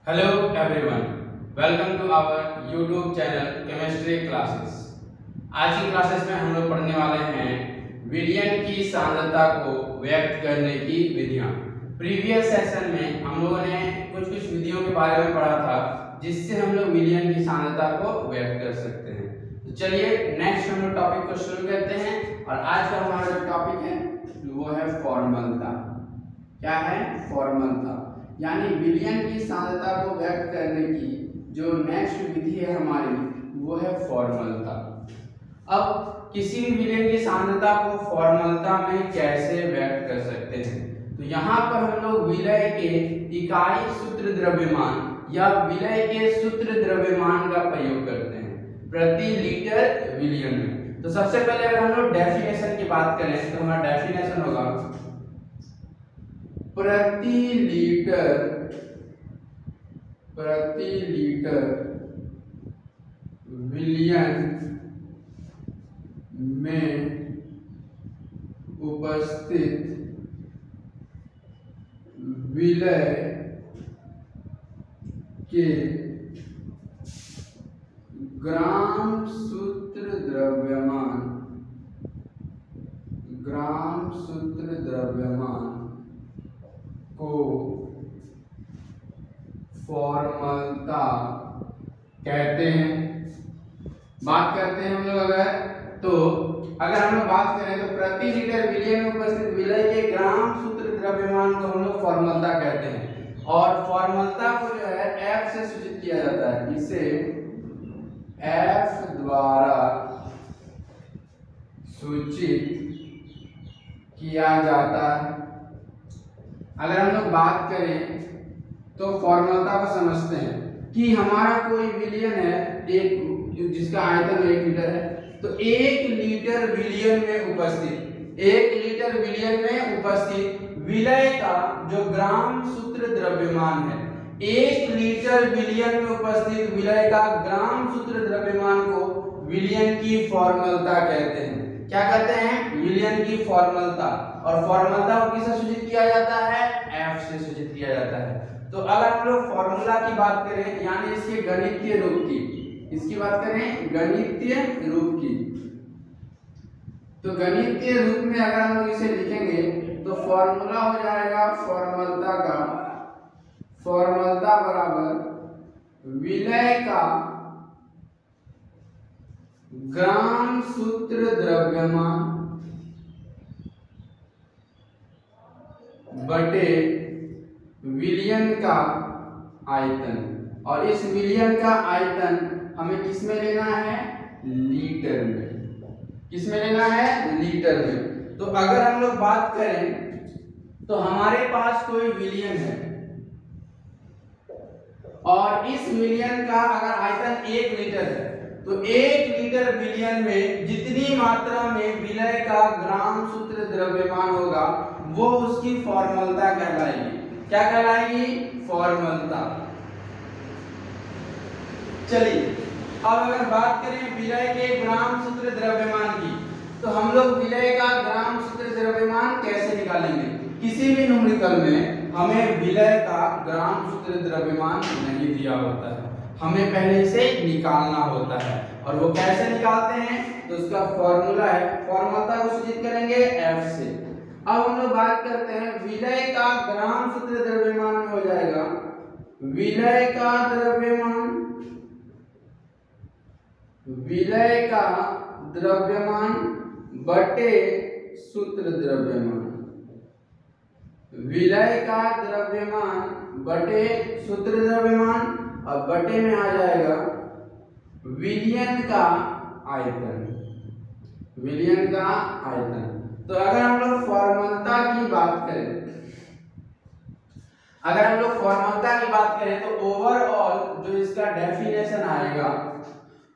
Hello everyone, welcome to our YouTube channel chemistry classes. आज की classes में हम लोग पढ़ने वाले हैं विलयन की सांद्रता को व्यक्त करने की विधियां। प्रीवियस सेशन में हम लोगों ने कुछ विधियों के बारे में पढ़ा था जिससे हम लोग विलयन की सांद्रता को व्यक्त कर सकते हैं। तो चलिए नेक्स्ट हम लोग टॉपिक को शुरू करते हैं और आज का हमारा जो टॉपिक है वो है फॉर्मलता। क्या है? फॉर्मलता, यानी विलयन की सांद्रता को व्यक्त करने की जो नेक्स्ट विधि है हमारी वो है फॉर्मलता। अब किसी भी विलयन की सांद्रता को फॉर्मलता में कैसे व्यक्त कर सकते हैं? तो यहाँ पर हम लोग विलय के इकाई सूत्र द्रव्यमान या विलय के सूत्र द्रव्यमान का प्रयोग करते हैं प्रति लीटर विलयन में। तो सबसे पहले अगर हम लोग डेफिनेशन की बात करें तो हमारा डेफिनेशन होगा प्रति लीटर विलयन में उपस्थित विलय के ग्राम सूत्र द्रव्यमान को फॉर्मलता कहते हैं। बात करते हैं हम लोग अगर हम लोग बात करें तो प्रति लीटर विलयन में उपस्थित विलय के ग्राम सूत्र द्रव्यमान को हम लोग फॉर्मलता कहते हैं। और फॉर्मलता को जो है F से सूचित किया जाता है, इसे F द्वारा सूचित किया जाता है। अगर हम लोग बात करें तो फॉर्मलता को समझते हैं कि हमारा कोई विलयन है एक जिसका आयतन 1 लीटर है, तो 1 लीटर विलयन में उपस्थित विलय का जो ग्राम सूत्र द्रव्यमान है, 1 लीटर विलयन में उपस्थित विलय का ग्राम सूत्र द्रव्यमान को विलयन की फॉर्मलता कहते हैं। क्या कहते हैं? विलयन की फॉर्मलता। और फॉर्मलता को किससे सूचित किया जाता है? F से सूचित किया जाता है। तो अगर हम लोग फॉर्मूला की बात करें यानी इसके गणितीय रूप की, तो गणितीय रूप में अगर हम लोग इसे लिखेंगे तो फॉर्मूला हो जाएगा फॉर्मलता बराबर विलय का ग्राम सूत्र द्रव्यमान बटे विलयन का आयतन। और इस विलयन का आयतन हमें किसमें लेना है? लीटर में। किसमें लेना है? लीटर में। तो अगर हम लोग बात करें तो हमारे पास कोई विलयन है और इस विलयन का अगर आयतन 1 लीटर है तो 1 लीटर विलयन में जितनी मात्रा में विलय का ग्राम सूत्र द्रव्यमान होगा वो उसकी फॉर्मलता कहलाएगी। क्या कहलाएगी? फॉर्मलता। चलिए अब अगर बात करें विलय के ग्राम सूत्र द्रव्यमान की तो हम लोग विलय का ग्राम सूत्र द्रव्यमान कैसे निकालेंगे? किसी भी न्यूमेरिकल में हमें विलय का ग्राम सूत्र द्रव्यमान नहीं दिया होता है, हमें पहले इसे निकालना होता है। और वो कैसे निकालते हैं? तो उसका फॉर्मूला है, फॉर्मलता को सूचित करेंगे F से। अब हम लोग बात करते हैं विलय का ग्राम सूत्र द्रव्यमान में हो जाएगा विलय का द्रव्यमान बटे सूत्र द्रव्यमान। विलय का द्रव्यमान बटे सूत्र द्रव्यमान और बटे में आ जाएगा विलयन का आयतन। तो अगर हम लोग फॉर्मलता की बात करें तो ओवरऑल जो इसका डेफिनेशन आएगा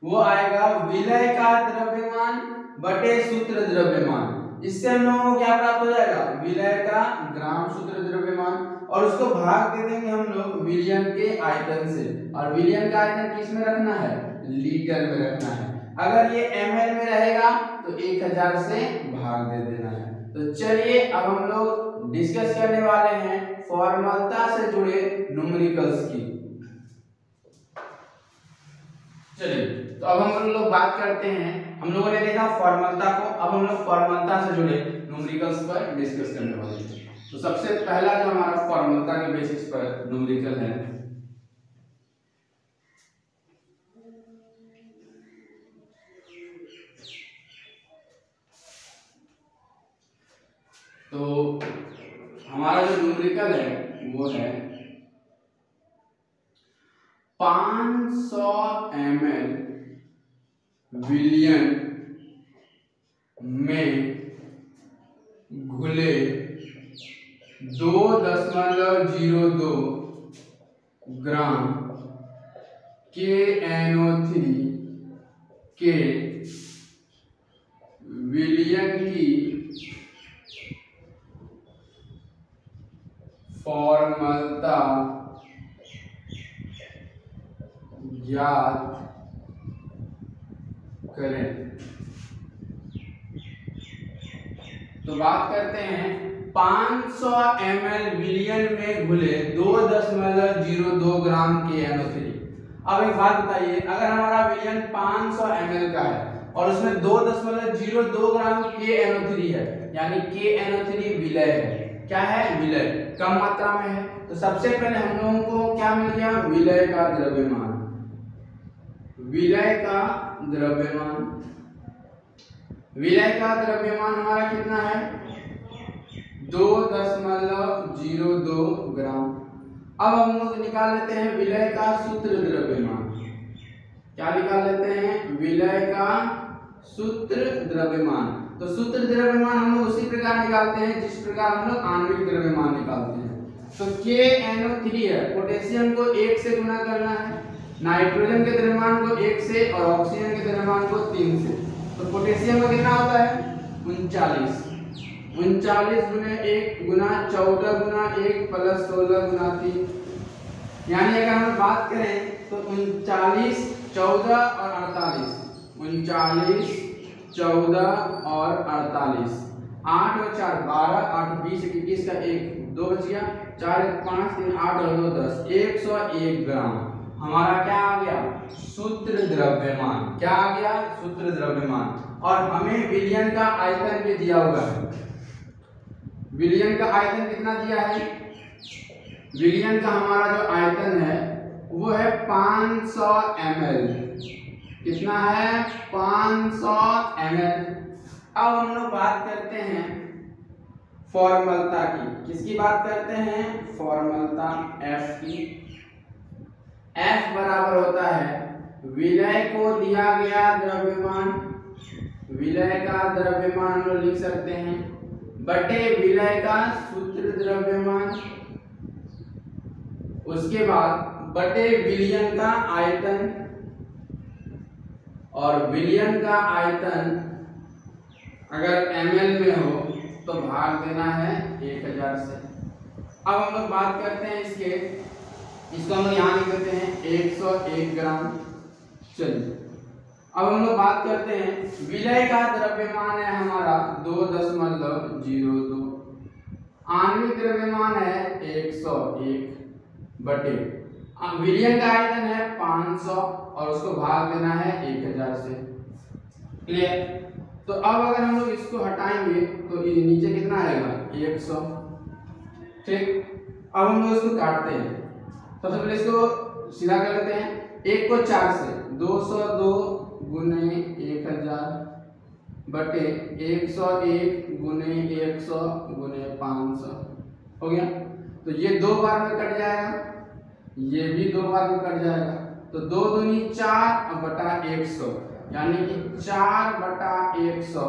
वो आएगा विलय का द्रव्यमान बटे सूत्र द्रव्यमान। इससे हम लोगों को क्या प्राप्त हो जाएगा? विलय का ग्राम सूत्र द्रव्यमान और उसको भाग दे देंगे हम लोग विलयन के आयतन से। और विलयन का आयतन किस में रखना है? लीटर में रखना है। अगर ये ml में रहेगा तो 1000 से भाग दे देना है। तो चलिए अब हम लोग डिस्कस करने वाले हैं फॉर्मलता से जुड़े न्यूमेरिकल्स की। चलिए, तो अब हम लोग बात करते हैं, हम लोगों ने देखा फॉर्मलता को, अब हम लोग फॉर्मलता से जुड़े न्यूमेरिकल्स पर डिस्कस करने वाले हैं। तो सबसे पहला जो हमारा फॉर्मलता के बेसिस पर न्यूमेरिकल है, तो हमारा जो न्यूमेरिकल है वो है 500 ml विलियन में घुले 2.02 ग्राम KNO3 के विलियन की फॉर्मलता ज्ञात करें। तो बात करते हैं 500 ml विलियन में घुले 2.02 ग्राम KNO3। अब एक बात बताइए, अगर हमारा विलियन 500 ml का है और उसमें 2.02 ग्राम KNO3 है, यानी KNO3 विलय है, क्या है, विलय, कम मात्रा में है, तो सबसे पहले हम लोगों को क्या मिल गया, विलय का द्रव्यमान। विलय का द्रव्यमान, विलय का द्रव्यमान हमारा कितना है, 2.02 ग्राम। अब हम लोग निकाल लेते हैं विलय का सूत्र द्रव्यमान। क्या निकाल लेते हैं, विलय का सूत्र द्रव्यमान। तो सूत्र द्रव्यमान हम लोग उसी प्रकार निकालते हैं जिस प्रकार हम लोग आणविक द्रव्यमान निकालते हैं। तो KNO3 है, पोटेशियम को 1 से गुना करना है, नाइट्रोजन के द्रव्यमान को 1 से और ऑक्सीजन के द्रव्यमान को 3 से। तो पोटेशियम का कितना होता है, 39 गुना 1 गुना 14 गुना 1 प्लस 16 गुना 3, यानी अगर हम बात करें तो 39 14 और 48, 39 14 और 48, 8 और 4 12, 8 20 21 का 1 2 बच गया, 4 1 5 3 8 और 2 10, 101 ग्राम हमारा क्या आ गया, सूत्र द्रव्यमान। क्या आ गया, सूत्र द्रव्यमान। और हमें विलियन का आयतन भी दिया हुआ है। विलियन का आयतन कितना दिया है, विलियन का हमारा जो आयतन है वो है 500 ml। कितना है, 500 ml। अब हम लोग बात करते हैं फॉर्मलता की। किसकी बात करते हैं, फॉर्मलता F की। F बराबर होता है विलय को दिया गया द्रव्यमान, विलय का द्रव्यमान हम लोग लिख सकते हैं, बटे विलय का सूत्र द्रव्यमान, उसके बाद बटे विलियन का आयतन, और विलियन का आयतन अगर ml में हो तो भाग देना है 1000 से। अब हम लोग बात करते हैं इसको हम लोग यहाँ लिख देते हैं 101 ग्राम। चलिए, अब हम लोग बात करते हैं विलय का द्रव्यमान है हमारा 2.02, आणविक द्रव्यमान है 101 बटे विलियन का आयतन है 500 और उसको भाग देना है 1000 से। क्लियर। तो अब अगर हम लोग इसको हटाएंगे तो नीचे कितना आएगा, 100। ठीक, अब हम लोग इसको काटते हैं। सबसे पहले इसको सीधा कर लेते हैं, 1 को 4 से 202 गुने 1000 बटे 101 गुने 100 गुने 500 हो गया। तो ये 2 बार में कट जाएगा, ये भी 2 बार में कट जाएगा, तो 2 दूनी 4 बटा 100, यानी कि 4 बटा 100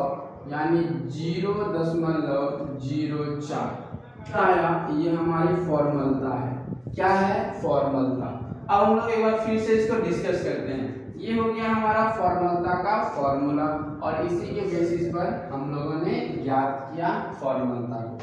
यानी 0.04 आया। ये हमारी फॉर्मलता है। क्या है, फॉर्मलता। अब हम लोग एक बार फिर से इसको डिस्कस करते हैं। ये हो गया हमारा फॉर्मलता का फॉर्मूला और इसी के बेसिस पर हम लोगों ने ज्ञात किया फॉर्मलता को।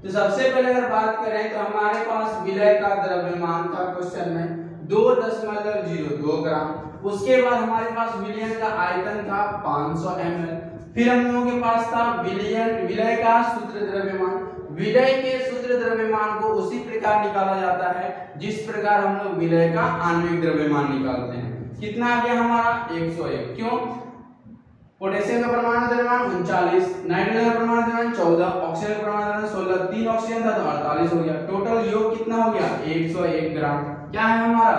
तो सबसे पहले अगर बात करें तो हमारे पास विलय का द्रव्यमान था क्वेश्चन में 2.02 ग्राम। उसके बाद हमारे पास विलियन का आयतन था 500 ml। फिर हम लोगों के पास था विलय का सूत्र द्रव्यमान। विलय के सूत्र द्रव्यमान को उसी प्रकार निकाला जाता है जिस प्रकार हम लोग विलय का आणविक द्रव्यमान निकालते हैं। कितना आ गया हमारा 101। क्यों? पोटेशियम का परमाणु द्रव्यमान 39, नाइट्रोजन का परमाणु द्रव्यमान 14, ऑक्सीजन का परमाणु द्रव्यमान 16, 3 ऑक्सीजन था तो 48 हो गया। टोटल योग कितना हो गया 101 ग्राम। क्या है हमारा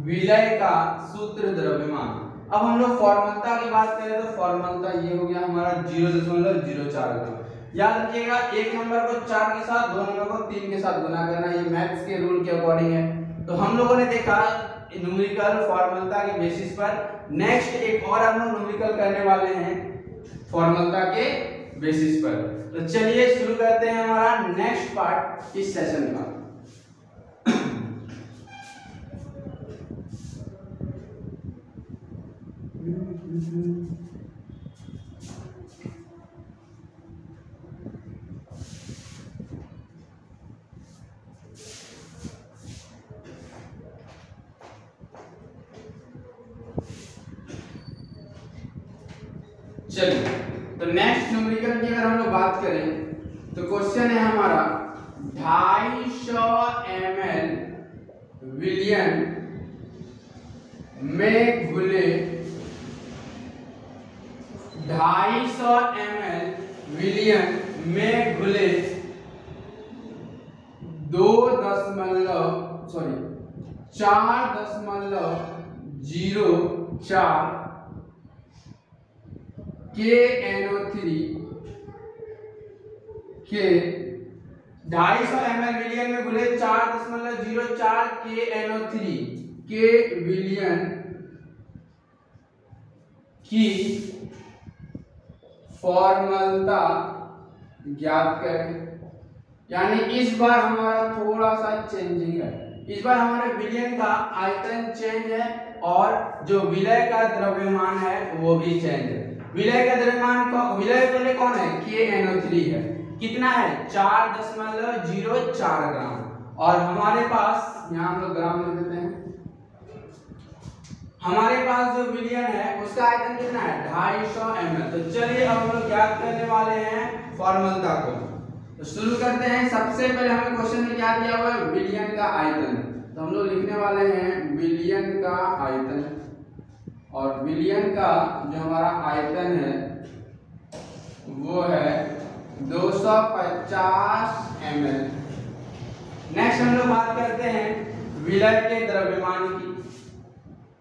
विलय का सूत्र द्रव्यमान। अब हम लोग फॉर्मूला की बात करें तो फॉर्मूला ये हो गया हमारा 0.04 ग्राम। याद रखिएगा एक नंबर को 4 के साथ, 2 नंबर को 3 के साथ गुना करना, ये मैथ्स के रूल के अकॉर्डिंग है। तो हम लोगों ने देखा न्यूमेरिकल फॉर्मूला के बेसिस पर। नेक्स्ट एक और हम लोग न्यूमेरिकल करने वाले हैं फॉर्मूला के बेसिस पर। तो चलिए शुरू करते हैं हमारा नेक्स्ट पार्ट इस सेशन का। चलिए तो नेक्स्ट न्यूमेरिकल की अगर हम लोग बात करें तो क्वेश्चन है हमारा 250 ml विलयन में घुले 250 ml विलयन में घुले 4.04 KNO3 के 250 ml विलयन में घुले 4.04 KNO3 के विलयन की फॉर्मूला ज्ञात करें। यानी इस बार हमारा थोड़ा सा चेंजिंग है। इस बार हमारे विलयन का आयतन चेंज है और जो विलय का द्रव्यमान है वो भी चेंज है। विलय का द्रव्यमान का विलय पहले कौन है KNO3 है। कितना है 4.04 ग्राम। और हमारे पास यहाँ हम लोग ग्राम लिख देते हैं। हमारे पास जो विलयन है उसका आयतन कितना है 250 ml। तो चलिए अब हम लोग ज्ञात करने वाले हैं फॉर्मूला को। तो शुरू करते हैं। सबसे पहले हमें क्वेश्चन में क्या दिया हुआ है विलयन का आयतन। तो हम लोग लिखने वाले हैं विलयन का आयतन। और विलयन का जो हमारा आयतन है वो है 250 ml। नेक्स्ट हम लोग बात करते हैं विलय के द्रव्यमान की।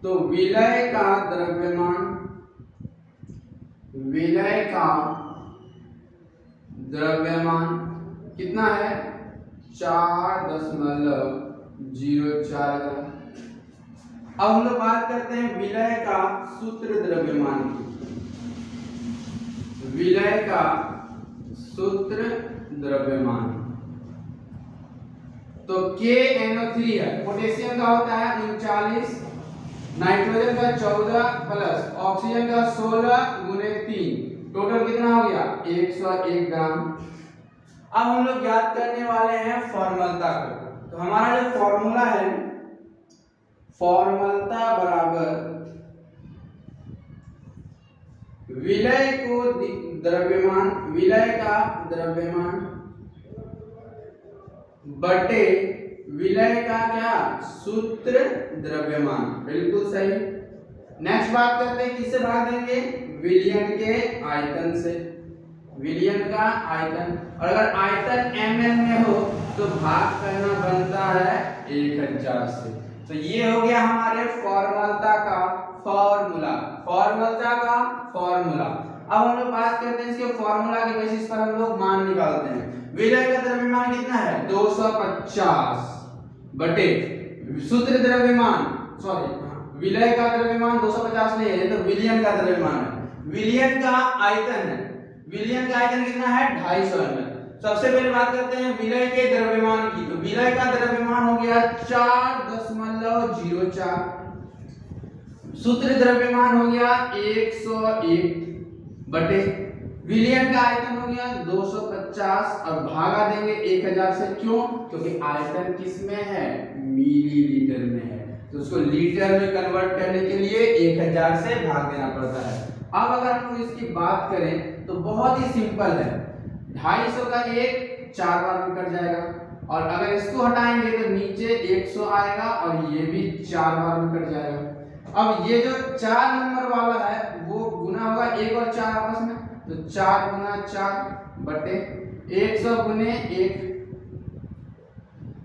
तो विलय का द्रव्यमान कितना है 4.04 ग्राम। अब हम लोग बात करते हैं विलय का सूत्र द्रव्यमान की। विलय का सूत्र द्रव्यमान तो KNO3 है। पोटेशियम का होता है 39, नाइट्रोजन का 14 प्लस ऑक्सीजन का 16 गुने 3, टोटल कितना हो गया 101 ग्राम। अब हम लोग ज्ञात करने वाले हैं फॉर्मूला को। तो हमारा जो फॉर्मूला है फॉर्मूला बराबर विलय का द्रव्यमान बटे विलय का क्या सूत्र द्रव्यमान। बिल्कुल सही। नेक्स्ट बात करते हैं किससे भाग देंगे विलयन के आयतन से। विलयन का आयतन और अगर आयतन ml में हो तो भाग करना बनता है 1000 से। तो ये हो गया हमारे फॉर्मूला का फॉर्मूला। अब हम लोग बात करते हैं इसके फॉर्मूला के बेसिस पर हम लोग मान निकालते हैं। विलय का द्रव्यमान कितना है 250 बटे सूत्र द्रव्यमान विलय का द्रव्यमान 250 नहीं है तो विलयन का द्रव्यमान है। विलयन का आयतन है। विलयन का आयतन कितना है 250 ml। सबसे पहले बात करते हैं विलय के द्रव्यमान की। तो विलय का द्रव्यमान हो गया 4.04, सूत्र द्रव्यमान हो गया 101 बटे विलयन का आयतन हो गया 250 और भागा देंगे 1000 से। क्यों? क्योंकि आयतन किस में है मिलीलीटर में है तो उसको लीटर में कन्वर्ट करने के लिए 1000 से भाग देना पड़ता है। अब अगर हम लोग इसकी बात करें तो बहुत ही सिंपल है। 250 का 1 4 बार में कट जाएगा और अगर इसको हटाएंगे तो नीचे 100 आएगा और ये भी 4 बार में कट जाएगा। अब ये जो 4 नंबर वाला है वो गुना होगा 1 और 4 आपस में, तो 4 गुना 4 बटे 100 गुने 1,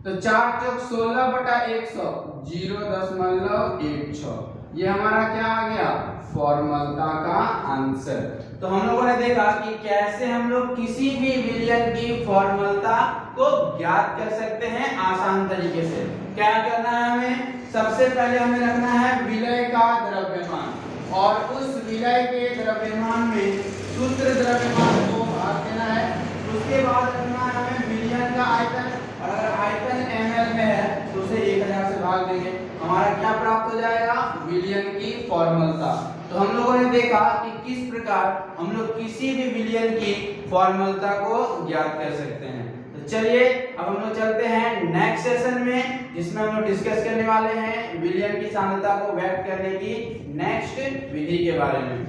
तो 4 चौक 16 बटा 100 0.16। ये हमारा क्या आ गया, फॉर्मूला का आंसर। तो हम लोगों ने देखा कि कैसे हम लोग किसी भी विलयन की फॉर्मूला को ज्ञात कर सकते हैं आसान तरीके से। क्या करना है हमें, सबसे पहले हमें रखना है विलय का द्रव्यमान और उस विलय के द्रव्यमान में सूत्र द्रव्यमान को भाग देना है। उसके बाद रखना है हमें विलयन का आयतन, और अगर आयतन ml में है तो उसे 1000 से भाग देंगे, हमारा क्या प्राप्त हो जाएगा, विलयन की फॉर्मूला। तो हम लोगों ने देखा कि किस प्रकार हम लोग किसी भी विलयन की फॉर्मूला को ज्ञात कर सकते हैं। तो चलिए अब हम लोग चलते हैं नेक्स्ट सेशन में, जिसमें हम लोग डिस्कस करने वाले हैं विलयन की सांद्रता को व्यक्त करने की नेक्स्ट विधि के बारे में।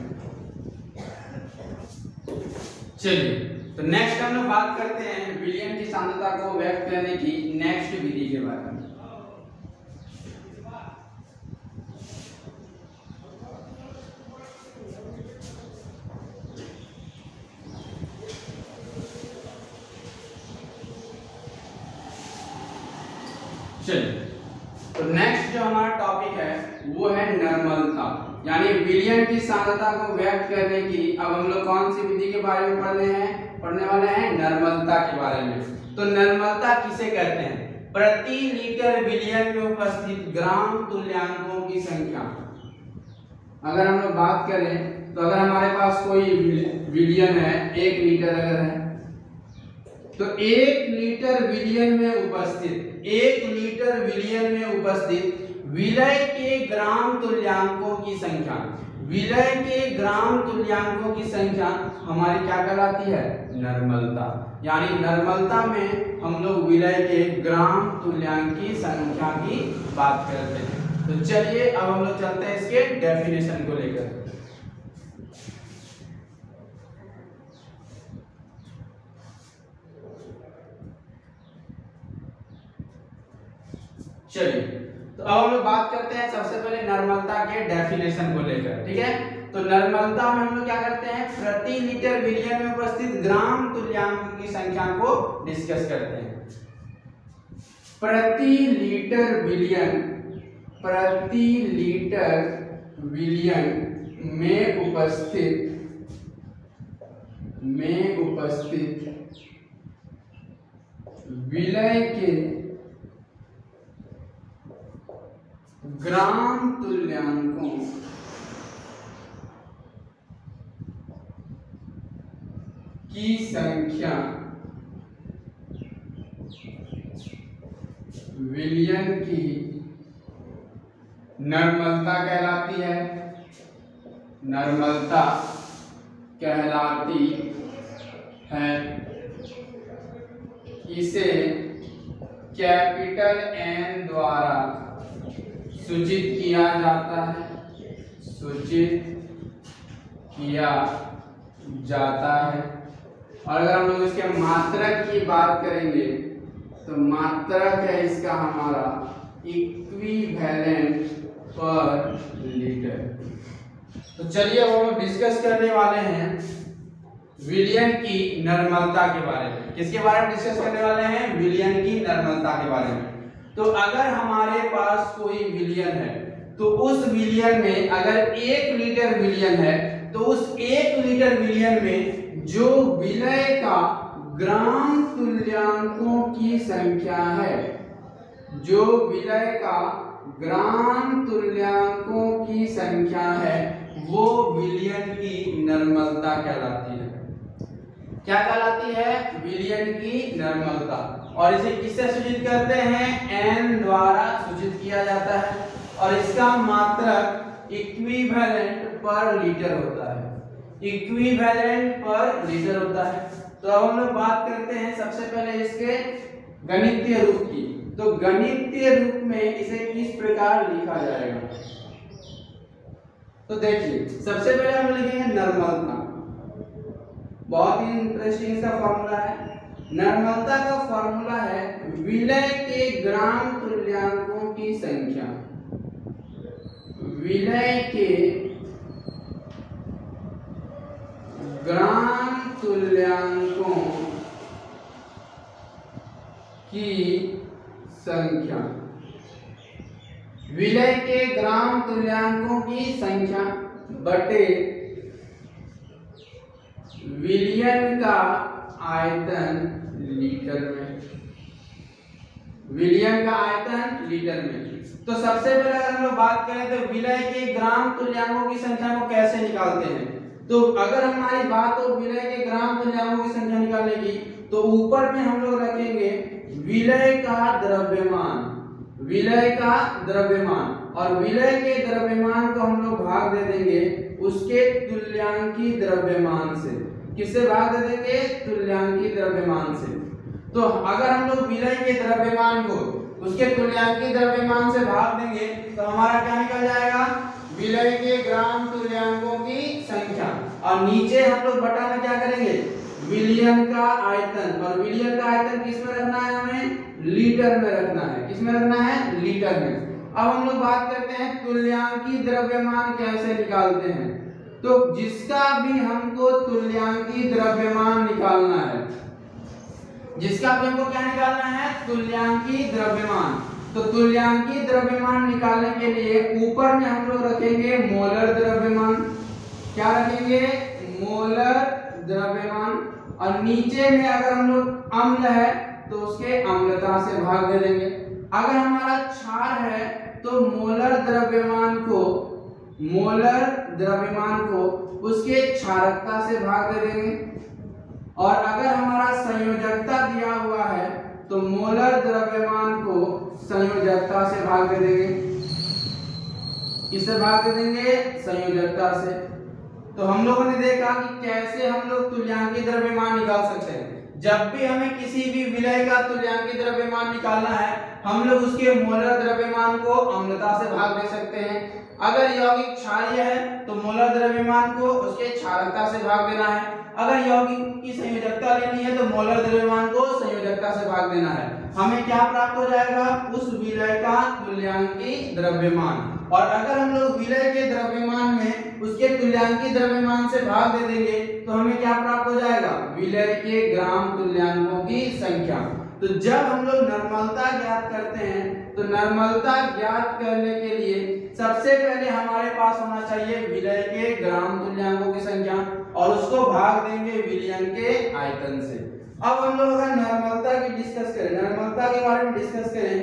चलिए तो नेक्स्ट हम लोग बात करते हैं विलयन की सांद्रता को व्यक्त करने की नेक्स्ट विधि के बारे में। चलिए तो नेक्स्ट जो हमारा टॉपिक है वो है नर्मलता, यानी विलयन की सांद्रता को व्यक्त करने की। अब हम लोग कौन सी विधि के बारे में पढ़ने वाले हैं, नर्मलता के बारे में। तो नर्मलता किसे कहते हैं, प्रति लीटर विलयन में उपस्थित ग्राम तुल्यांकों की संख्या। अगर हम लोग बात करें तो अगर हमारे पास कोई विलयन है 1 लीटर अगर है, तो 1 लीटर विलयन में उपस्थित विलय के ग्राम तुल्यांकों की संख्या, विलय के ग्राम तुल्यांकों की संख्या हमारी क्या कहलाती है, नर्मलता। यानी नर्मलता में हम लोग विलय के ग्राम तुल्यांक की संख्या की बात करते हैं। तो चलिए अब हम लोग चलते हैं इसके डेफिनेशन को लेकर। चलिए तो अब हम लोग बात करते हैं सबसे पहले नर्मलता के डेफिनेशन को लेकर, ठीक है। तो नर्मलता में हम लोग क्या करते हैं, प्रति लीटर विलयन में उपस्थित ग्राम तुल्यांकों की संख्या को डिस्कस करते हैं। प्रति लीटर विलयन में उपस्थित विलय के ग्राम तुल्यांकों की संख्या विलयन की नर्मलता कहलाती है। नर्मलता कहलाती है। इसे कैपिटल N द्वारा सूचित किया जाता है, और अगर हम लोग इसके मात्रक की बात करेंगे तो मात्रक है इसका हमारा इक्विवेलेंट पर लीटर। तो चलिए अब हम डिस्कस करने वाले हैं विलयन की नर्मलता के बारे में। किसके बारे में डिस्कस करने वाले हैं, विलयन की नर्मलता के बारे में। तो अगर हमारे पास कोई विलयन है तो उस विलयन में अगर 1 लीटर विलयन है तो उस 1 लीटर विलयन में जो विलय का ग्राम तुल्यांकों की संख्या है, जो विलय का ग्राम तुल्यांकों की संख्या है, वो विलयन की नर्मलता कहलाती है। क्या कहलाती है, विलयन की नर्मलता। और इसे किससे सूचित करते हैं, n द्वारा सूचित किया जाता है, और इसका मात्रक इक्विवेलेंट पर लीटर होता है। इक्विवेलेंट पर लीटर होता है। तो अब हम लोग बात करते हैं सबसे पहले इसके गणितीय रूप की। तो गणितीय रूप में इसे किस प्रकार लिखा जाएगा, तो देखिए सबसे पहले हम लिखेंगे नर्मलता। बहुत ही इंटरेस्टिंग इसका फॉर्मूला है। नॉर्मलता का फॉर्मूला है विलय के ग्राम तुल्यांकों की संख्या, विलय के ग्राम तुल्यांकों की संख्या, विलय के ग्राम तुल्यांकों की संख्या बटे विलयन का आयतन लीटर में, विलयन का आयतन लीटर में। तो सबसे पहले अगर हम लोग बात करें तो विलय के ग्राम तुल्यांकों की संख्या को कैसे निकालते हैं, तो अगर हमारी बात हो विलय के ग्राम तुल्यांकों की संख्या निकालने की, तो ऊपर में हम लोग रखेंगे विलय का द्रव्यमान, विलय का द्रव्यमान, और विलय के द्रव्यमान को हम लोग भाग दे देंगे उसके तुल्यांकी द्रव्यमान से। किससे भाग दे देंगे? तुल्यांकी द्रव्यमान से। तो अगर हम लोग विलय के द्रव्यमान को उसके तुल्यांकी द्रव्यमान से भाग देंगे तो हमारा क्या निकल जाएगा? विलय के ग्राम तुल्यांकों की संख्या, और नीचे हम लोग बटा में क्या करेंगे? विलयन का आयतन, और विलयन का आयतन किस में रखना है? हमें लीटर में रखना है। किस में रखना है? लीटर में। अब हम लोग बात करते हैं तुल्यांकी द्रव्यमान कैसे निकालते हैं। तो जिसका भी हमको तुल्यांकी द्रव्यमान निकालना है, जिसका भी हमको क्या निकालना है? तुल्यांकी द्रव्यमान। तो तुल्यांकी द्रव्यमान निकालने के लिए ऊपर में हम लोग रखेंगे मोलर द्रव्यमान। क्या रखेंगे? मोलर द्रव्यमान। और नीचे में अगर हम लोग अम्ल है तो उसके अम्लता से भाग दे देंगे। अगर हमारा क्षार है तो मोलर द्रव्यमान को उसके क्षारकता से भाग दे देंगे। और अगर हमारा संयोजकता दिया हुआ है तो मोलर द्रव्यमान को संयोजकता से भाग दे देंगे। किससे भाग दे देंगे? संयोजकता से। तो हम लोगों ने देखा कि कैसे हम लोग तुल्यांकी द्रव्यमान निकाल सकते हैं। जब भी हमें किसी भी विलय का तुल्यांकी द्रव्यमान निकालना है, हम लोग उसके मोलर द्रव्यमान को अम्लता से भाग दे सकते हैं। अगर यौगिक क्षारीय है तो मोलर द्रव्यमान को उसके क्षारकता से भाग देना है। अगर यौगिक की संयोजकता लेनी है तो मोलर द्रव्यमान को संयोजकता से भाग देना है। हमें क्या प्राप्त हो जाएगा? उस विलय का तुल्यांकी द्रव्यमान। और अगर हम लोग विलय के द्रव्यमान में उसके तुल्यांकी द्रव्यमान से भाग दे देंगे तो हमें क्या प्राप्त हो जाएगा? विलय के ग्राम तुल्यांकों की संख्या। तो जब हम लोग नॉर्मलता ज्ञात करते हैं तो नॉर्मलता ज्ञात करने के लिए सबसे पहले हमारे पास होना चाहिए विलय के ग्राम तुल्यांकों की संख्या, और उसको भाग देंगे विलयन के आयतन से। अब हम लोग अगर नॉर्मलता की डिस्कस करें, नॉर्मलता के बारे में डिस्कस करें,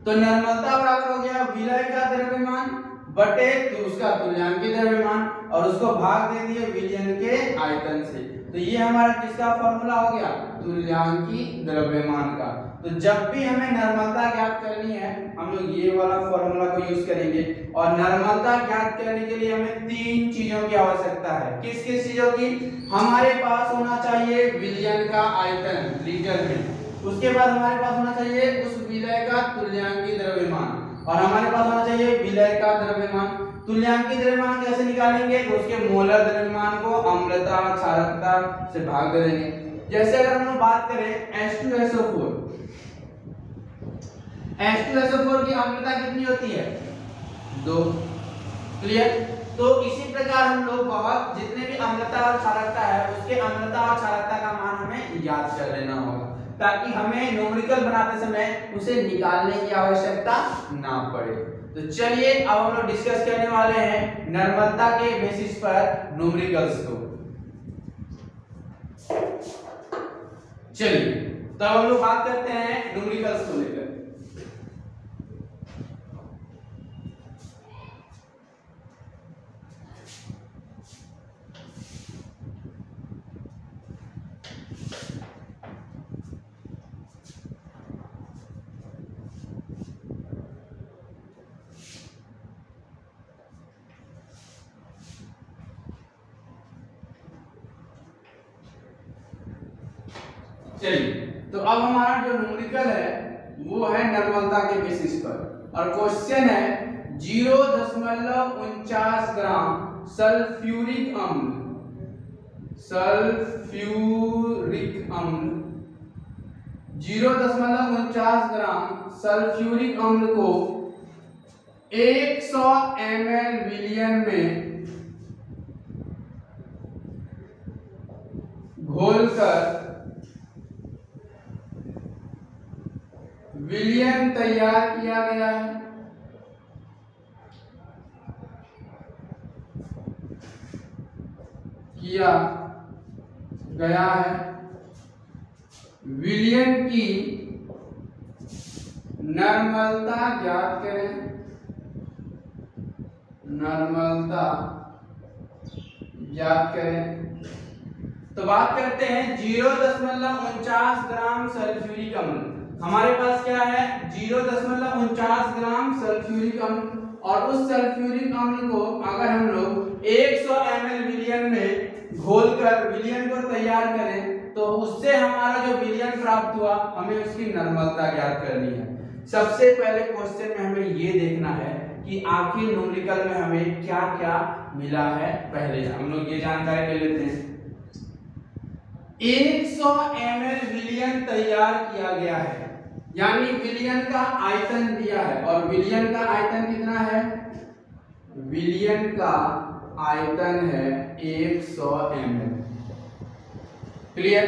तो नॉर्मलता बराबर हो गया विलय का द्रव्यमान बटे तो उसका तुल्यांकी द्रव्यमान, और उसको भाग दे दिए विलयन के आयतन से। तो ये हमारा किसका फॉर्मूला हो गया? तुल्यांकी द्रव्यमान का। तो जब भी हमें नॉर्मलता ज्ञात करनी है हम लोग ये वाला फॉर्मूला को यूज करेंगे। और नॉर्मलता ज्ञात करने के लिए हमें 3 चीजों की आवश्यकता है। किस किस चीजों की? हमारे पास होना चाहिए विलयन का आयतन लीटर में, उसके बाद हमारे पास होना चाहिए उस विलय का तुल्यांकी द्रव्यमान, और हमारे पास होना चाहिए विलय का द्रव्यमान। तुल्यांकी द्रव्यमान कैसे निकालेंगे? तो उसके मोलर द्रव्यमान को अम्लता क्षारकता से भाग दे देंगे। जैसे अगर हम लोग बात करें H2SO4, H2SO4 की अम्लता कितनी होती है? 2। क्लियर? तो इसी प्रकार हम लोग बहुत जितने भी अम्लता और क्षारकता है उसके अम्लता और क्षारकता का मान हमें याद कर लेना होगा, ताकि हमें न्यूमेरिकल बनाते समय उसे निकालने की आवश्यकता ना पड़े। तो चलिए अब हम लोग डिस्कस करने वाले हैं नॉर्मलता के बेसिस पर न्यूमेरिकल्स को। चलिए तो हम लोग बात करते हैं न्यूमेरिकल्स को लेकर। चलिए तो अब हमारा जो न्यूमेरिकल है वो है नॉर्मलता के बेसिस पर, और क्वेश्चन है 0.49 ग्राम सल्फ्यूरिक अम्ल, सल्फ्यूरिक अम्ल 0.49 ग्राम सल्फ्यूरिक अम्ल को 100 ml विलियन में घोलकर विलियन तैयार किया गया है। विलियन की नर्मलता ज्ञात करें। तो बात करते हैं 0.49 ग्राम सल्फ्यूरिक अम्ल। हमारे पास क्या है 0.49 ग्राम सल्फ्यूरिक अम्ल, और उस सल्फ्यूरिक अम्ल को अगर हम लोग 100 ml विलियन में घोलकर विलियन को तैयार करें तो उससे हमारा जो विलियन प्राप्त हुआ हमें उसकी नर्मलता ज्ञात करनी है। सबसे पहले क्वेश्चन में हमें ये देखना है कि आखिर न्यूमेरिकल में हमें क्या क्या मिला है। पहले हम लोग ये जानकारी ले लेते हैं। 100 ml विलियन तैयार किया गया है, यानी विलियन का आयतन दिया है, और विलियन का आयतन कितना है? विलियन का आयतन है 100 ml। क्लियर?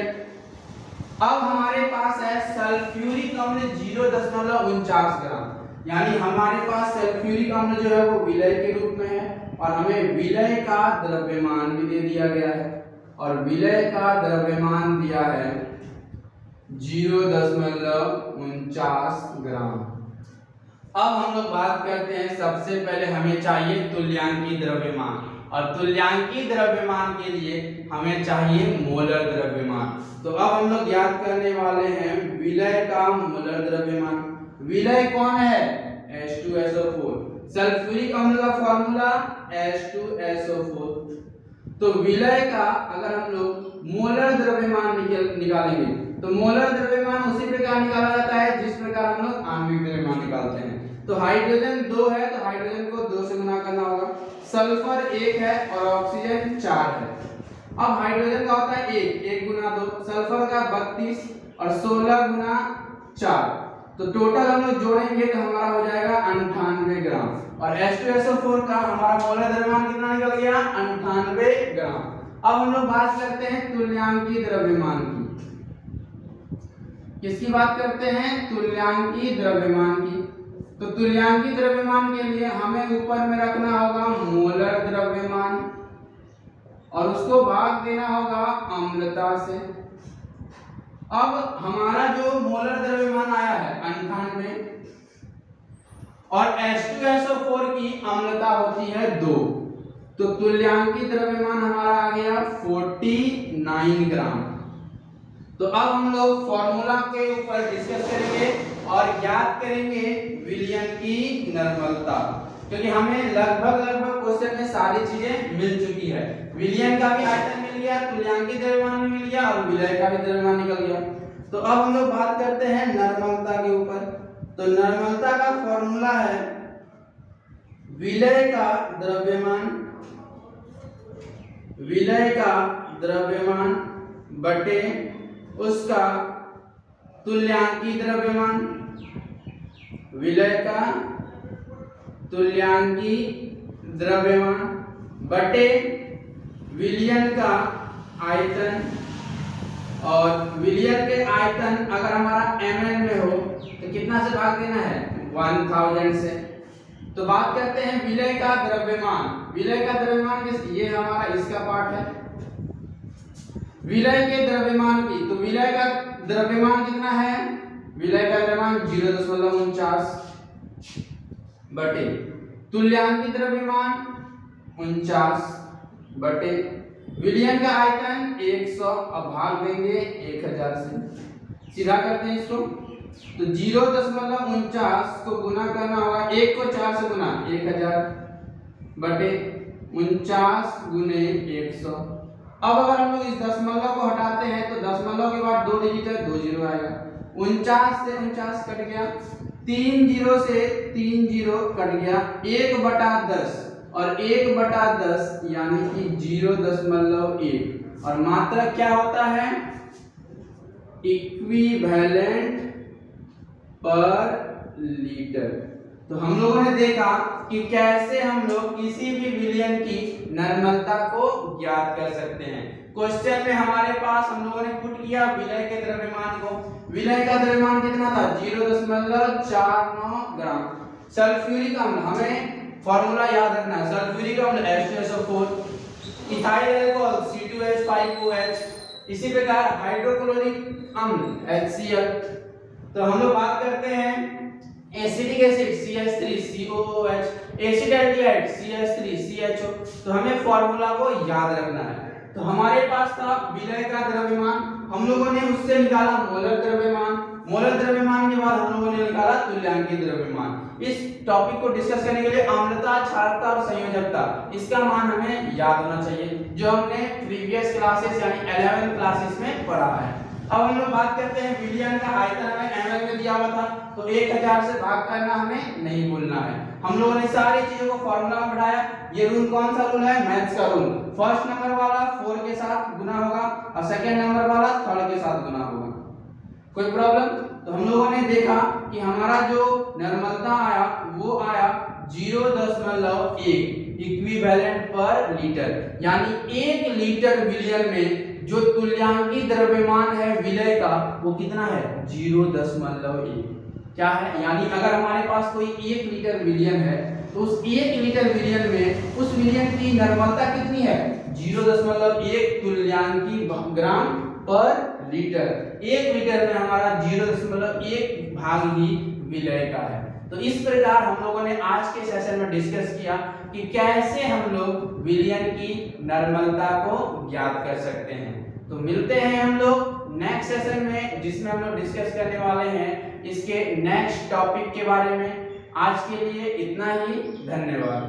अब हमारे पास है सल्फ्यूरिक अम्ल 0.49 ग्राम, यानी हमारे पास सल्फ्यूरिक अम्ल जो है वो विलय के रूप में है, और हमें विलय का द्रव्यमान भी दे दिया गया है, और विलय का द्रव्यमान दिया है 0.49 ग्राम। अब हम लोग बात करते हैं, सबसे पहले हमें चाहिए तुल्यांकीय द्रव्यमान, और तुल्यांकीय द्रव्यमान के लिए हमें चाहिए मोलर द्रव्यमान। तो अब हम लोग याद करने वाले हैं विलय का मोलर द्रव्यमान। विलय कौन है? H2SO4। सल्फ्यूरिक अम्ल का फॉर्मूला H2SO4। तो विलय का अगर हम लोग मोलर द्रव्यमान निकालेंगे तो मोलर द्रव्यमान उसी प्रकार निकाला जाता है जिस प्रकार हम लोग आणविक द्रव्यमान निकालते हैं। तो हाइड्रोजन 2 है तो हाइड्रोजन को 2 से गुना करना होगा, सल्फर 1 है और ऑक्सीजन 4 है। अब हाइड्रोजन का होता है 1 गुना 2, सल्फर का 32 और 16 गुना 4, तो टोटल हम लोग जोड़ेंगे तो हमारा हो जाएगा 98 ग्राम, और H2SO4 का हमारा मोलर द्रव्यमान कितना निकल गया? 98 ग्राम। अब हम लोग बात करते हैं तुल्यांकीय द्रव्यमान की। किसकी बात करते हैं? तुल्यांकीय द्रव्यमान की। तो तुल्यांकीय द्रव्यमान के लिए हमें ऊपर में रखना होगा मोलर द्रव्यमान, और उसको भाग देना होगा अम्लता से। अब हमारा जो मोलर द्रव्यमान आया है 98, और H2SO4 की अम्लता होती है 2, तो तुल्यांकीय द्रव्यमान हमारा आ गया 49 ग्राम। तो अब हम लोग फॉर्मूला के ऊपर डिस्कस करेंगे और याद करेंगे विलियन की नर्मलता, क्योंकि हमें लगभग क्वेश्चन में सारी चीजें मिल चुकी है। विलियन का भी आयतन मिल गया, तुल्यांकीय द्रव्यमान भी मिल गया, और विलय का भी द्रव्यमान निकल गया। तो अब हम लोग बात करते हैं नर्मलता के ऊपर। तो नर्मलता का फॉर्मूला है विलय का द्रव्यमान बटे उसका तुल्यांकीय द्रव्यमान। विलय का तुल्यांकीय द्रव्यमान बटे विलियन का आयतन, और विलियन के आयतन अगर हमारा ml में हो तो कितना से भाग देना है? 1000 से। तो बात करते हैं विलय का द्रव्यमान। विलय का द्रव्यमान ये हमारा इसका पार्ट है विलय के द्रव्यमान की। तो विलय का द्रव्यमान कितना है? विलय का द्रव्यमान 0.49 बटे तुल्यांकीय द्रव्यमान 49 बटे विलियन का आयतन 100, अब भाग देंगे 1000 से। सीधा करते हैं इसको, तो 0.49 को गुना करना होगा, 1 को 4 से गुना 1000 बटे 49 गुने 100। अब अगर हम लोग इस दशमलव को हटाते हैं तो दशमलव के बाद 2 डिजिट है, 2 जीरो आएगा। 49 से 49 कट गया, 3 जीरो से 3 जीरो कट गया, 1/10 और 1/10 यानी कि 0.1। और मात्रक क्या होता है? इक्विवेलेंट पर लीटर। तो हम लोगों ने देखा कि कैसे हम लोग किसी भी विलयन की नर्मलता को ज्ञात कर सकते हैं। क्वेश्चन में हमारे पास हम लोगों ने पुट किया विलय के द्रव्यमान को। विलय का द्रव्यमान कितना था? 0.49 ग्राम। सल्फ्यूरिक अम्ल, हमें फॉर्मूला याद रखना है। सल्फ्यूरिक अम्ल H2SO4, इथाइल अल्कोहल C2H5OH, इसी प्रकार हाइड्रोक्लोरिक अम्ल HCl। तो हम लोग बात करते हैं acetic acid CH3COOH, acid aldehyde CH3CHO। तो हमें फॉर्मूला को याद रखना है। तो हमारे पास था विलय का द्रव्यमान, हम लोगों ने उससे निकाला मोलर द्रव्यमान। मोलर द्रव्यमान के बाद हम लोगों ने निकाला तुल्यांकीय द्रव्यमान। इस टॉपिक को डिस्कस करने के लिए अम्लता, क्षारकता और संयोजकता, इसका मान हमें याद होना चाहिए, जो हमने प्रीवियस क्लासेस यानी 11th क्लासेस में पढ़ा है। अब हम लोग बात करते हैं विलयन का आयतन हमें ml में दिया हुआ था, तो 1000 से भाग करना हमें नहीं भूलना है। हम लोगों ने सारी चीजों को फॉर्मूला में बढ़ाया। ये रूल कौन सा रूल है? मैथ्स का रूल। फर्स्ट नंबर वाला 4 के साथ गुना होगा और सेकंड नंबर वाला 3 के साथ गुना होगा। कोई प्रॉब्लम? तो हम लोगों ने देखा कि हमारा जो नर्मलता आया वो आया 0.1 इक्विवेलेंट पर लीटर, यानी 1 लीटर विलयन में जो तुल्यांकीय द्रव्यमान है विलय का वो कितना है? 0.1। क्या है? यानी अगर हमारे पास कोई 1 लीटर विलयन है तो उस 1 लीटर विलयन में उस विलयन की नर्मलता कितनी है? 0.1 तुल्यांकीय ग्राम पर लीटर। 1 लीटर में हमारा 0.1 भाग ही विलय का है। तो इस प्रकार हम लोगों ने आज के सेशन में डिस्कस किया कि कैसे हम लोग विलयन की नर्मलता को ज्ञात कर सकते हैं। तो मिलते हैं हम लोग नेक्स्ट सेशन में, जिसमें हम लोग डिस्कस करने वाले हैं इसके नेक्स्ट टॉपिक के बारे में। आज के लिए इतना ही, धन्यवाद।